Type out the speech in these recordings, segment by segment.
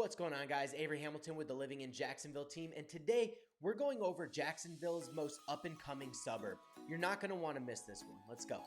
What's going on, guys? Avery Hamilton with the Living in Jacksonville team, and today we're going over Jacksonville's most up-and-coming suburb. You're not going to want to miss this one. Let's go.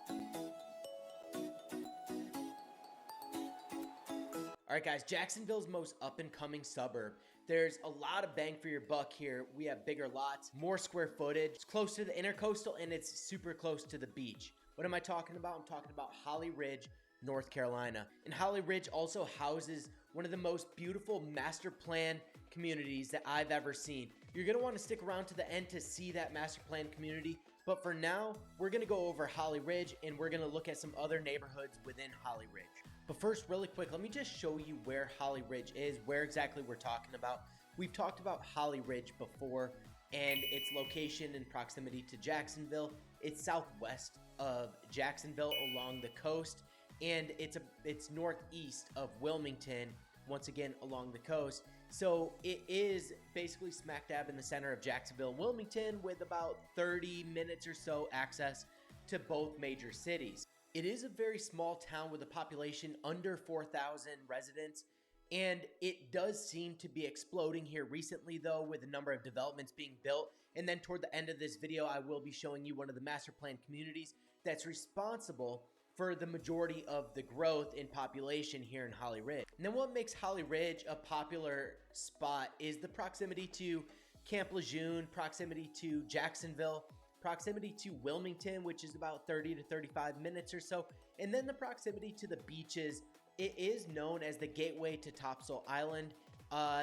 All right, guys, Jacksonville's most up-and-coming suburb. There's a lot of bang for your buck here. We have bigger lots, more square footage. It's close to the intercoastal, and it's super close to the beach. What am I talking about? I'm talking about Holly Ridge, North Carolina. And Holly Ridge also houses one of the most beautiful master plan communities that I've ever seen. You're gonna wanna stick around to the end to see that master plan community, but for now, we're gonna go over Holly Ridge and we're gonna look at some other neighborhoods within Holly Ridge. But first, really quick, let me just show you where Holly Ridge is, where exactly we're talking about. We've talked about Holly Ridge before and its location and proximity to Jacksonville. It's southwest of Jacksonville along the coast, and it's northeast of Wilmington, once again along the coast. So it is basically smack dab in the center of Jacksonville and Wilmington, with about 30 minutes or so access to both major cities. It is a very small town with a population under 4,000 residents, and it does seem to be exploding here recently, though, with a number of developments being built. And then toward the end of this video, I will be showing you one of the master plan communities that's responsible for the majority of the growth in population here in Holly Ridge. And then what makes Holly Ridge a popular spot is the proximity to Camp Lejeune, proximity to Jacksonville, proximity to Wilmington, which is about 30 to 35 minutes or so, and then the proximity to the beaches. It is known as the gateway to Topsail Island.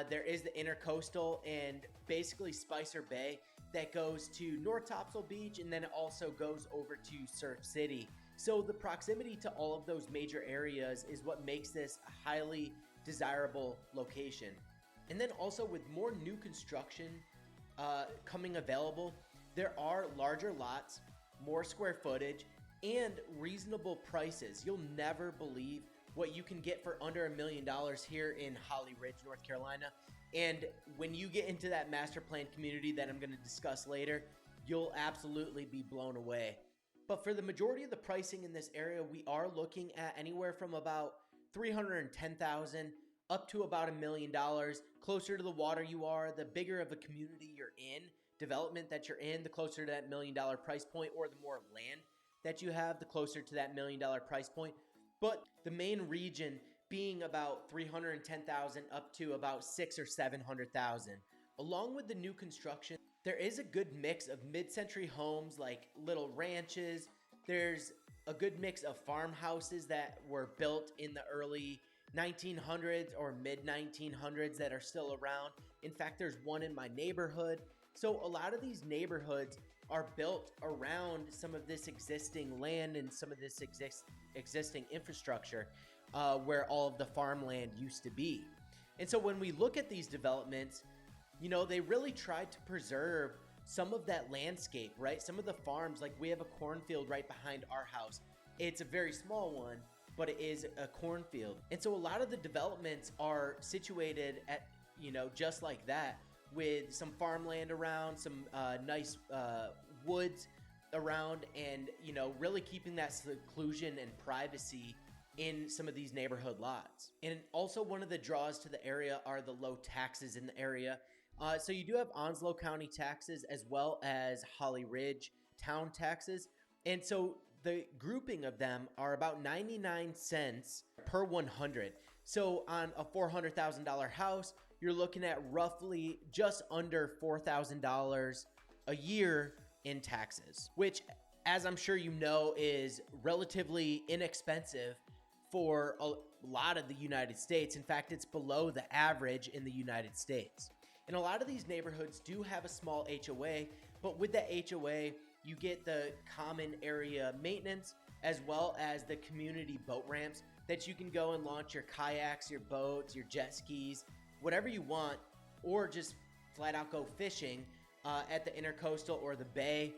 There is the intercoastal and basically Spicer Bay that goes to North Topsail Beach, and then it also goes over to Surf City. So the proximity to all of those major areas is what makes this a highly desirable location. And then also, with more new construction coming available, there are larger lots, more square footage, and reasonable prices. You'll never believe what you can get for under $1 million here in Holly Ridge, North Carolina. And when you get into that master plan community that I'm going to discuss later, you'll absolutely be blown away. But for the majority of the pricing in this area, we are looking at anywhere from about $310,000 up to about $1 million. Closer to the water you are, the bigger of a community you're in, development that you're in, the closer to that $1 million price point, or the more land that you have, the closer to that $1 million price point. But the main region being about $310,000 up to about $600,000 or $700,000. Along with the new construction, there is a good mix of mid-century homes like little ranches. There's a good mix of farmhouses that were built in the early 1900s or mid-1900s that are still around. In fact, there's one in my neighborhood. So a lot of these neighborhoods are built around some of this existing land and some of this existing infrastructure where all of the farmland used to be. And so when we look at these developments, you know, they really tried to preserve some of that landscape, right? Some of the farms, like we have a cornfield right behind our house. It's a very small one, but it is a cornfield. And so a lot of the developments are situated at, you know, just like that, with some farmland around, some nice woods around, and, you know, really keeping that seclusion and privacy in some of these neighborhood lots. And also, one of the draws to the area are the low taxes in the area. So you do have Onslow County taxes as well as Holly Ridge town taxes. And so the grouping of them are about 99 cents per 100. So on a $400,000 house, you're looking at roughly just under $4,000 a year in taxes, which, as I'm sure you know, is relatively inexpensive for a lot of the United States. In fact, it's below the average in the United States. And a lot of these neighborhoods do have a small HOA, but with that HOA, you get the common area maintenance as well as the community boat ramps that you can go and launch your kayaks, your boats, your jet skis, whatever you want, or just flat out go fishing at the intercoastal or the bay,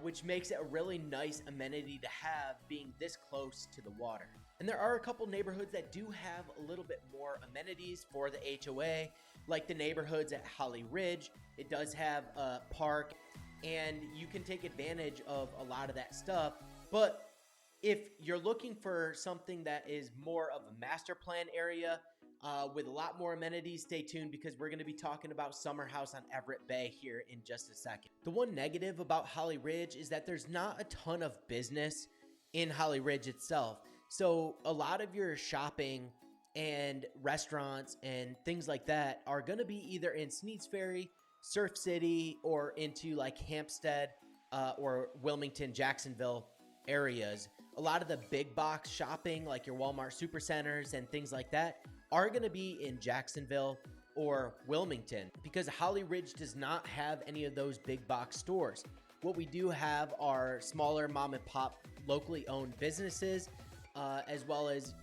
which makes it a really nice amenity to have, being this close to the water. And there are a couple neighborhoods that do have a little bit more amenities for the HOA, like the neighborhoods at Holly Ridge. It does have a park, and you can take advantage of a lot of that stuff. But if you're looking for something that is more of a master plan area, with a lot more amenities. Stay tuned because we're going to be talking about Summerhouse on Everette Bay here in just a second. The one negative about Holly Ridge is that there's not a ton of business in Holly Ridge itself. So a lot of your shopping and restaurants and things like that are going to be either in Sneads Ferry, Surf City, or into like Hampstead or Wilmington, Jacksonville areas. A lot of the big box shopping like your Walmart supercenters and things like that are going to be in Jacksonville or Wilmington because Holly Ridge does not have any of those big box stores. What we do have are smaller mom and pop locally owned businesses, as well as,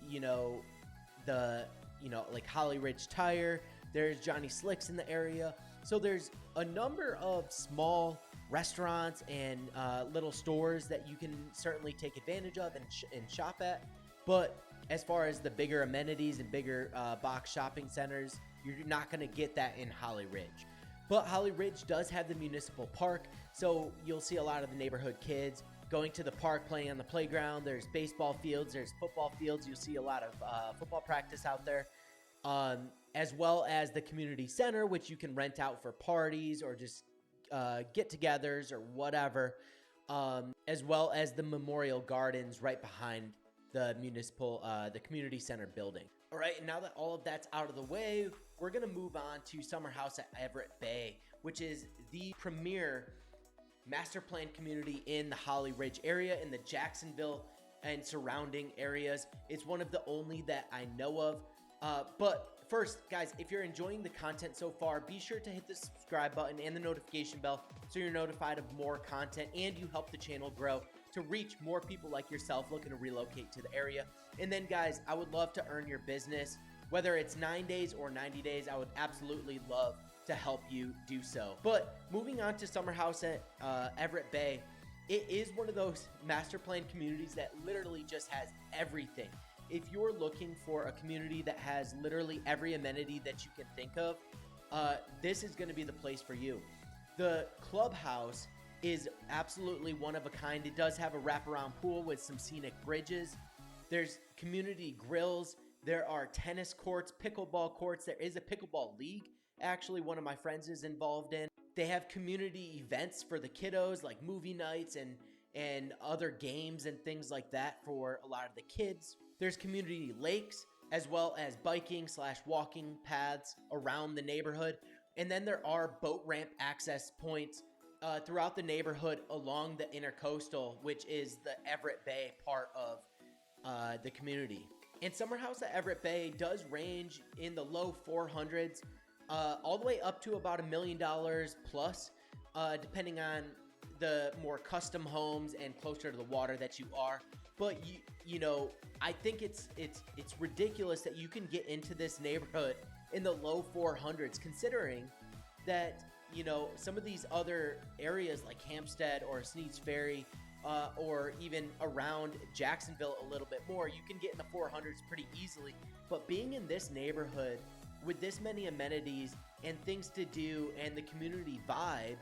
like Holly Ridge Tire. There's Johnny Slicks in the area. So there's a number of small restaurants and little stores that you can certainly take advantage of and shop at. But as far as the bigger amenities and bigger box shopping centers, you're not going to get that in Holly Ridge. But Holly Ridge does have the municipal park, so you'll see a lot of the neighborhood kids going to the park, playing on the playground. There's baseball fields, there's football fields. You'll see a lot of football practice out there, as well as the community center, which you can rent out for parties or just get-togethers or whatever, as well as the memorial gardens right behind the the community center building. All right, and now that all of that's out of the way, we're going to move on to Summerhouse at Everette Bay, which is the premier master plan community in the Holly Ridge area, in the Jacksonville and surrounding areas. It's one of the only that I know of. But first, guys, if you're enjoying the content so far, be sure to hit the subscribe button and the notification bell so you're notified of more content and you help the channel grow to reach more people like yourself looking to relocate to the area. And then, guys, I would love to earn your business. Whether it's 9 days or 90 days, I would absolutely love to help you do so. But moving on to Summerhouse at Everette Bay, it is one of those master plan communities that literally just has everything. If you're looking for a community that has literally every amenity that you can think of, this is going to be the place for you. The clubhouse is absolutely one of a kind. It does have a wraparound pool with some scenic bridges. There's community grills. There are tennis courts, pickleball courts. There is a pickleball league, actually, one of my friends is involved in. They have community events for the kiddos, like movie nights and other games and things like that for a lot of the kids. There's community lakes, as well as biking/walking paths around the neighborhood. And then there are boat ramp access points throughout the neighborhood along the intercoastal, which is the Everette Bay part of the community. And Summerhouse at Everette Bay does range in the low 400s, all the way up to about $1 million plus, depending on the more custom homes and closer to the water that you are. But I think it's ridiculous that you can get into this neighborhood in the low 400s, considering that some of these other areas like Hampstead or Sneads Ferry, or even around Jacksonville a little bit more, you can get in the 400s pretty easily. But being in this neighborhood with this many amenities and things to do and the community vibe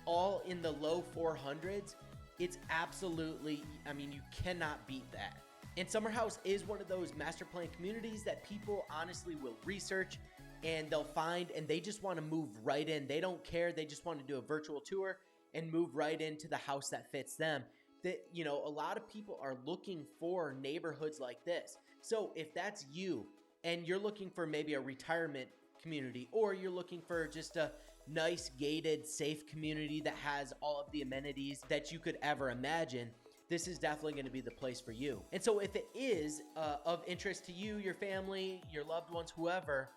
all in the low 400s, it's absolutely, you cannot beat that. And Summerhouse is one of those master plan communities that people honestly will research and they'll find, and they just want to move right in. They don't care. They just want to do a virtual tour and move right into the house that fits them. That, a lot of people are looking for neighborhoods like this. So if that's you and you're looking for maybe a retirement community, or you're looking for just a nice gated safe community that has all of the amenities that you could ever imagine, this is definitely going to be the place for you. And so if it is of interest to you, your family, your loved ones, whoever,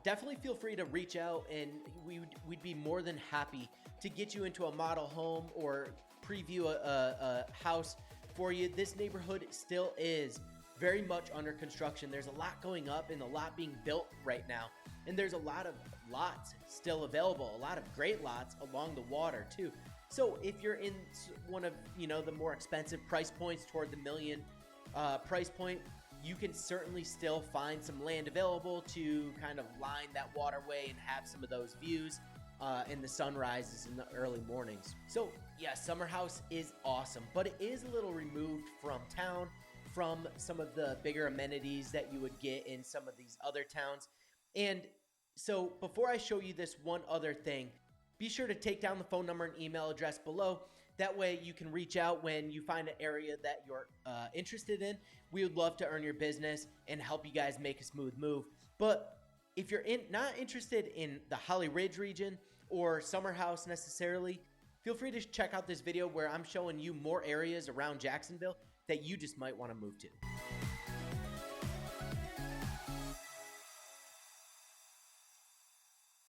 definitely feel free to reach out, and we'd be more than happy to get you into a model home or preview a house for you. This neighborhood still is very much under construction. There's a lot going up and a lot being built right now. And there's a lot of lots still available, a lot of great lots along the water too. So if you're in one of, the more expensive price points toward the $1 million price point, you can certainly still find some land available to kind of line that waterway and have some of those views and the sunrises in the early mornings. So yeah, Summerhouse is awesome, but it is a little removed from town, from some of the bigger amenities that you would get in some of these other towns. And so before I show you this one other thing, be sure to take down the phone number and email address below. That way you can reach out when you find an area that you're interested in. We would love to earn your business and help you guys make a smooth move. But if you're not interested in the Holly Ridge region or Summerhouse necessarily, feel free to check out this video where I'm showing you more areas around Jacksonville that you just might want to move to.